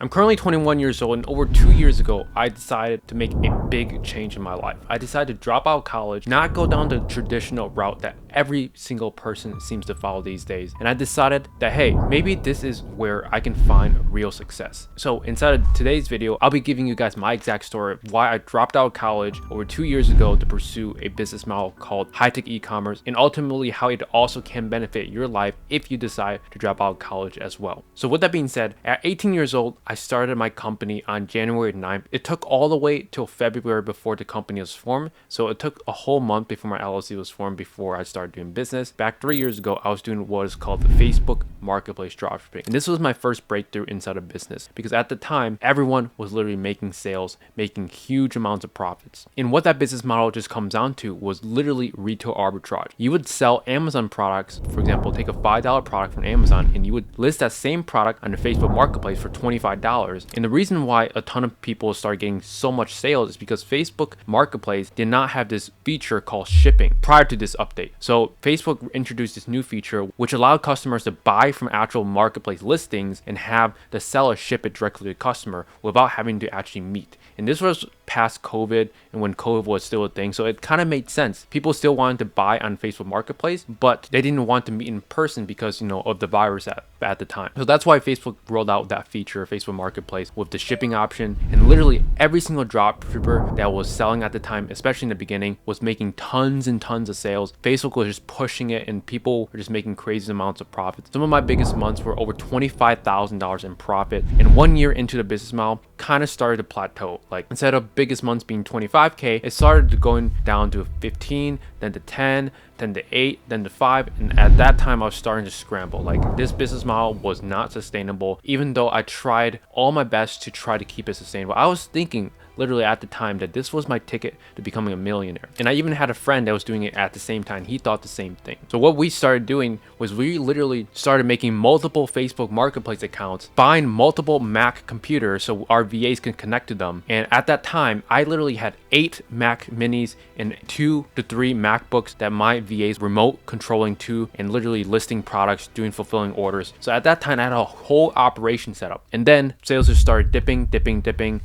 I'm currently 21 years old, and over 2 years ago, I decided to make a big change in my life. I decided to drop out of college, not go down the traditional route that every single person seems to follow these days. And I decided that, hey, maybe this is where I can find real success. So inside of today's video, I'll be giving you guys my exact story of why I dropped out of college over 2 years ago to pursue a business model called high-tech e-commerce, and ultimately how it also can benefit your life if you decide to drop out of college as well. So with that being said, at 18 years old, I started my company on January 9th. It took all the way till February before the company was formed. So it took a whole month before my LLC was formed before I started doing business. Back 3 years ago, I was doing what is called the Facebook Marketplace Dropshipping. And this was my first breakthrough inside of business because at the time, everyone was literally making sales, making huge amounts of profits. And what that business model just comes down to was literally retail arbitrage. You would sell Amazon products, for example, take a $5 product from Amazon and you would list that same product on the Facebook Marketplace for $25. And the reason why a ton of people started getting so much sales is because Facebook Marketplace did not have this feature called shipping prior to this update. So Facebook introduced this new feature which allowed customers to buy from actual marketplace listings and have the seller ship it directly to the customer without having to actually meet. And this was past COVID and when COVID was still a thing. So it kind of made sense. People still wanted to buy on Facebook Marketplace, but they didn't want to meet in person because, of the virus at the time. So that's why Facebook rolled out that feature, Facebook Marketplace, with the shipping option. And literally every single dropshipper that was selling at the time, especially in the beginning, was making tons and tons of sales. Facebook was just pushing it and people were just making crazy amounts of profits. Some of my biggest months were over $25,000 in profit. And 1 year into the business model, kind of started to plateau. Like instead of biggest months being 25K, it started going down to 15, then to 10, then to 8, then to 5. And at that time, I was starting to scramble. Like this business model was not sustainable, even though I tried all my best to try to keep it sustainable. I was thinking literally at the time that this was my ticket to becoming a millionaire. And I even had a friend that was doing it at the same time. He thought the same thing. So what we started doing was we literally started making multiple Facebook Marketplace accounts, buying multiple Mac computers so our VAs can connect to them. And at that time, I literally had 8 Mac minis and 2 to 3 MacBooks that my VAs remote controlling to and literally listing products, doing fulfilling orders. So at that time, I had a whole operation set up. And then sales just started dipping.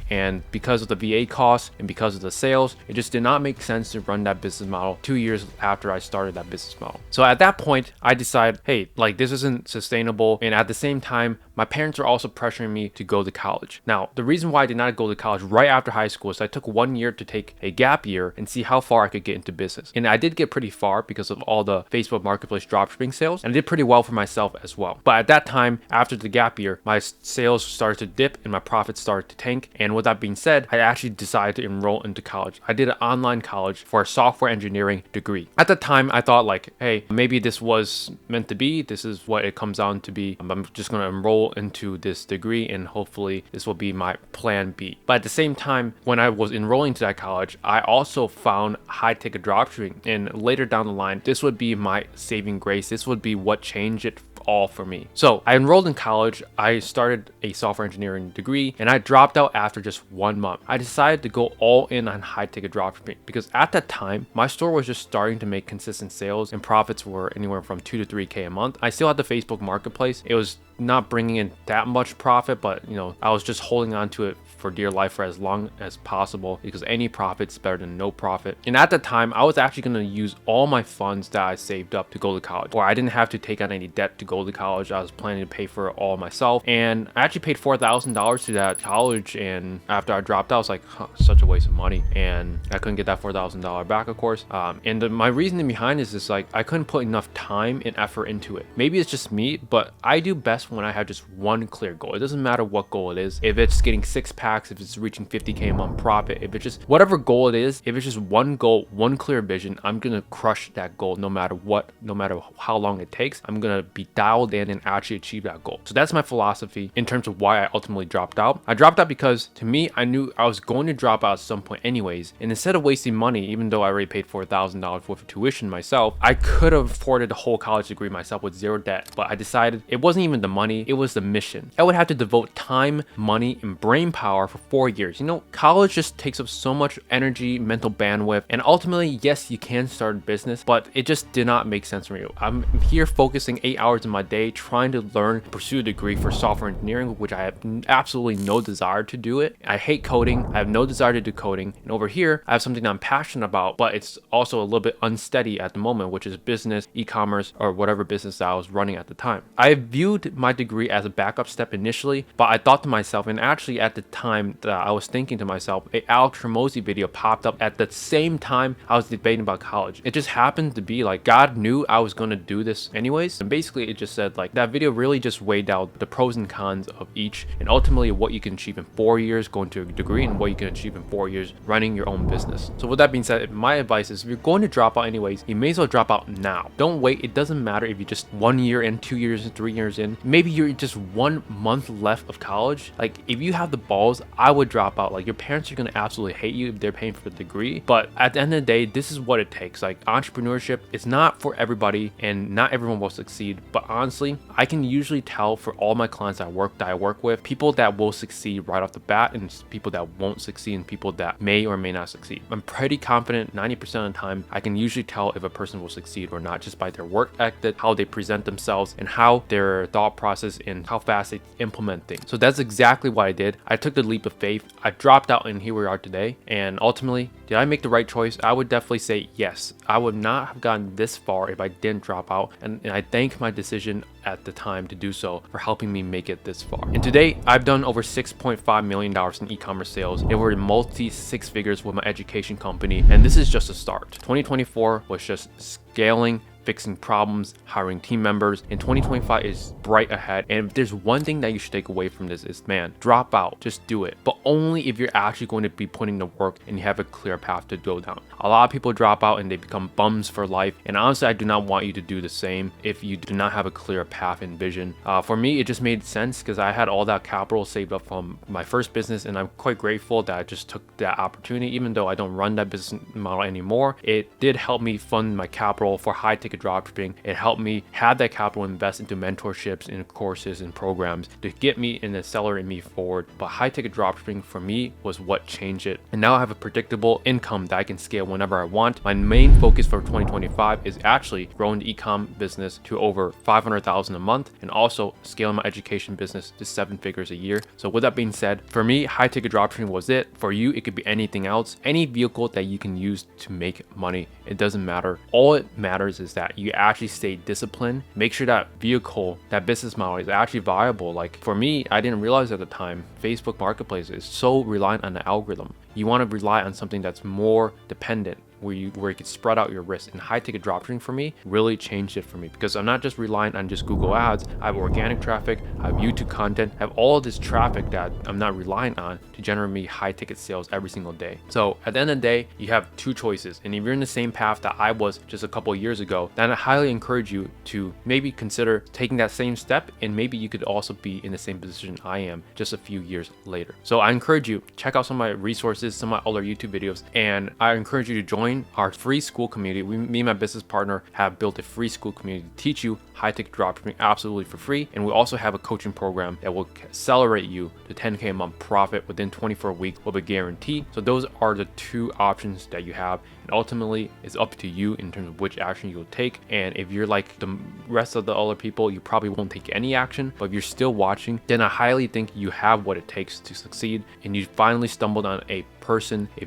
And because of the VA costs and because of the sales, it just did not make sense to run that business model 2 years after I started that business model. So at that point, I decided, hey, like this isn't sustainable. And at the same time, my parents were also pressuring me to go to college. Now, the reason why I did not go to college right after high school is I took 1 year to take a gap year and see how far I could get into business. And I did get pretty far because of all the Facebook Marketplace dropshipping sales, and I did pretty well for myself as well. But at that time, after the gap year, my sales started to dip and my profits started to tank. And with that being said, I actually decided to enroll into college. I did an online college for a software engineering degree. At the time, I thought like, hey, maybe this was meant to be. This is what it comes down to be. I'm just going to enroll into this degree and hopefully this will be my plan B. But at the same time, when I was enrolling to that college, I also found high-tech dropshipping. And later down the line, this would be my saving grace. This would be what changed it all for me. So I enrolled in college, I started a software engineering degree, and I dropped out after just 1 month. I decided to go all in on high-ticket dropshipping because at that time, my store was just starting to make consistent sales and profits were anywhere from 2 to 3K a month. I still had the Facebook Marketplace. It was not bringing in that much profit, but I was just holding on to it for dear life for as long as possible because any profit's better than no profit. And at the time, I was actually going to use all my funds that I saved up to go to college, or I didn't have to take on any debt to go to college. I was planning to pay for it all myself, and I actually paid $4,000 to that college. And after I dropped out, I was like, such a waste of money, and I couldn't get that $4,000 back, of course. My reasoning behind this is like I couldn't put enough time and effort into it. Maybe it's just me, but I do best when I have just one clear goal. It doesn't matter what goal it is. If it's getting 6 packs, if it's reaching 50K a month profit, if it's just whatever goal it is, if it's just one goal, one clear vision, I'm gonna crush that goal no matter what, no matter how long it takes. I'm gonna be dialed in and actually achieve that goal. So that's my philosophy in terms of why I ultimately dropped out. I dropped out because to me, I knew I was going to drop out at some point anyways. And instead of wasting money, even though I already paid $4,000 worth of tuition myself, I could have afforded the whole college degree myself with zero debt. But I decided it wasn't even the money, it was the mission. I would have to devote time, money, and brain power for 4 years. You know, college just takes up so much energy, mental bandwidth, and ultimately, yes, you can start a business, but it just did not make sense for me. I'm here focusing 8 hours in my day trying to learn, pursue a degree for software engineering, which I have absolutely no desire to do it. I hate coding. I have no desire to do coding. And over here, I have something that I'm passionate about, but it's also a little bit unsteady at the moment, which is business, e-commerce, or whatever business that I was running at the time. I viewed my degree as a backup step initially, but I thought to myself, and actually at the time that I was thinking to myself, a Alex Hormozi video popped up at the same time I was debating about college. It just happened to be like God knew I was going to do this anyways. And basically it just said like that video really just weighed out the pros and cons of each, and ultimately what you can achieve in 4 years going to a degree and what you can achieve in 4 years running your own business. So with that being said, my advice is if you're going to drop out anyways, you may as well drop out now. Don't wait. It doesn't matter if you're just 1 year in, 2 years in, 3 years in. Maybe you're just 1 month left of college. Like if you have the balls, I would drop out. Like your parents are going to absolutely hate you if they're paying for the degree, but at the end of the day, this is what it takes. Like entrepreneurship is not for everybody and not everyone will succeed, but honestly, I can usually tell for all my clients that I work with, people that will succeed right off the bat and people that won't succeed and people that may or may not succeed. I'm pretty confident 90% of the time I can usually tell if a person will succeed or not just by their work ethic, how they present themselves, and how their thought process and how fast they implement things. So that's exactly what I did. I took the leap of faith. I dropped out and here we are today. And ultimately, did I make the right choice? I would definitely say yes. I would not have gotten this far if I didn't drop out. And I thank my decision at the time to do so for helping me make it this far. And today, I've done over $6.5 million in e-commerce sales and over multi 6 figures with my education company. And this is just a start. 2024 was just scaling, fixing problems, hiring team members, and 2025 is bright ahead. And if there's one thing that you should take away from this is, man, drop out, just do it. But only if you're actually going to be putting the work and you have a clear path to go down. A lot of people drop out and they become bums for life. And honestly, I do not want you to do the same if you do not have a clear path and vision. For me, it just made sense because I had all that capital saved up from my first business, and I'm quite grateful that I just took that opportunity. Even though I don't run that business model anymore, it did help me fund my capital for high ticket dropshipping. It helped me have that capital invest into mentorships and courses and programs to get me and accelerate me forward. But high ticket dropshipping for me was what changed it. And now I have a predictable income that I can scale whenever I want. My main focus for 2025 is actually growing the ecom business to over $500,000 a month and also scaling my education business to 7 figures a year. So with that being said, for me, high ticket dropshipping was it. For you, it could be anything else, any vehicle that you can use to make money. It doesn't matter. All it matters is that you actually stay disciplined. Make sure that vehicle, that business model is actually viable. Like for me, I didn't realize at the time, Facebook Marketplace is so reliant on the algorithm. You want to rely on something that's more dependent, where you can spread out your risk. And high ticket dropshipping for me really changed it for me because I'm not just relying on just Google ads. I have organic traffic, I have YouTube content, I have all this traffic that I'm not relying on to generate me high ticket sales every single day. So at the end of the day, you have 2 choices. And if you're in the same path that I was just a couple of years ago, then I highly encourage you to maybe consider taking that same step, and maybe you could also be in the same position I am just a few years later. So I encourage you, check out some of my resources, some of my other YouTube videos, and I encourage you to join our free school community. Me and my business partner have built a free school community to teach you high ticket dropshipping absolutely for free. And we also have a coaching program that will accelerate you to 10K a month profit within 24 weeks with a guarantee. So those are the 2 options that you have. And ultimately, it's up to you in terms of which action you'll take. And if you're like the rest of the other people, you probably won't take any action. But if you're still watching, then I highly think you have what it takes to succeed. And you finally stumbled on a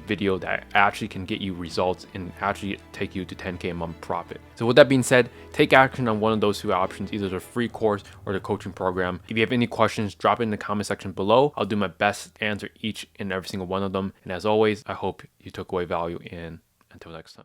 video that actually can get you results and actually take you to 10K a month profit. So with that being said, take action on one of those 2 options, either the free course or the coaching program. If you have any questions, drop it in the comment section below. I'll do my best to answer each and every single one of them. And as always, I hope you took away value, and until next time.